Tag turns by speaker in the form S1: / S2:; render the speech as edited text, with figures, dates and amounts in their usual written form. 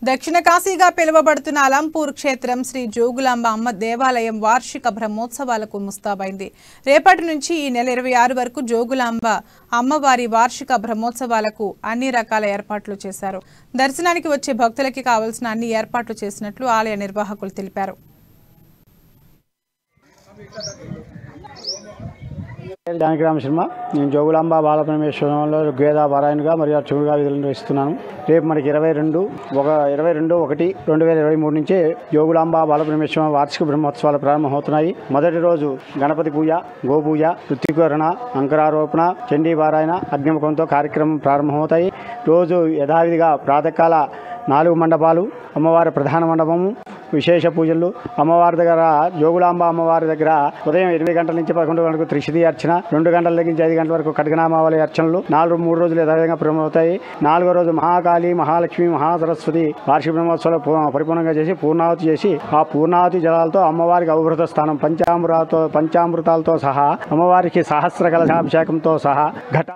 S1: దక్షిణ కాశీగా పిలువబడుతున్న అలంపూర్ క్షేత్రం శ్రీ జోగులాంబ అమ్మ దేవాలయం వార్షిక బ్రహ్మోత్సవాలకు ముస్తాబైంది. రేపటి నుంచి ఈ నెల 26 వరకు జోగులాంబ అమ్మవారి వార్షిక బ్రహ్మోత్సవాలకు అన్ని రకాల ఏర్పాట్లు చేశారు. దర్శనానికి వచ్చే భక్తులకి కావాల్సిన అన్ని ఏర్పాట్లు చేసినట్లు ఆలయ నిర్వాహకులు తెలిపారు.
S2: జానకిరామ శర్మ. నేను జోగులాంబ బాలపరమేశ్వరంలో గేదా పారాయణగా మరియు అర్చకుడిగా విధులు నిర్వహిస్తున్నాను. రేపు మనకి 22/1/2023 నుంచే జోగులాంబ బాలపరమేశ్వరం వార్షిక బ్రహ్మోత్సవాలు ప్రారంభమవుతున్నాయి. మొదటి రోజు గణపతి పూజ, గోపూజ, ఋత్వికరణ, అంకురారోపణ, చండీ పారాయణ, అగ్నిముఖంతో కార్యక్రమం ప్రారంభమవుతాయి. రోజు యథావిధిగా ప్రాతకాల 4 మండపాలు, అమ్మవారి ప్రధాన మండపము, విశేష పూజలు. అమ్మవారి దగ్గర జోగులాంబ అమ్మవారి దగ్గర ఉదయం 8 గంటల నుంచి 11 గంటలకు త్రిశతి అర్చన, 2 గంటల నుంచి 5 గంటల వరకు ఖడ్గనామావళి అర్చనలు, 3 రోజులు యథావిధంగా ప్రారంభమవుతాయి. 4వ రోజు మహాకాళి, మహాలక్ష్మి, మహాసరస్వతి వార్షిక బ్రహ్మోత్సవాలు పరిపూర్ణంగా చేసి పూర్ణాహుతి చేసి ఆ పూర్ణాహుతి జలాలతో అమ్మవారికి అవభృత స్థానం పంచామృతాలతో సహా అమ్మవారికి సహస్ర కలశాభిషేకంతో సహా ఘట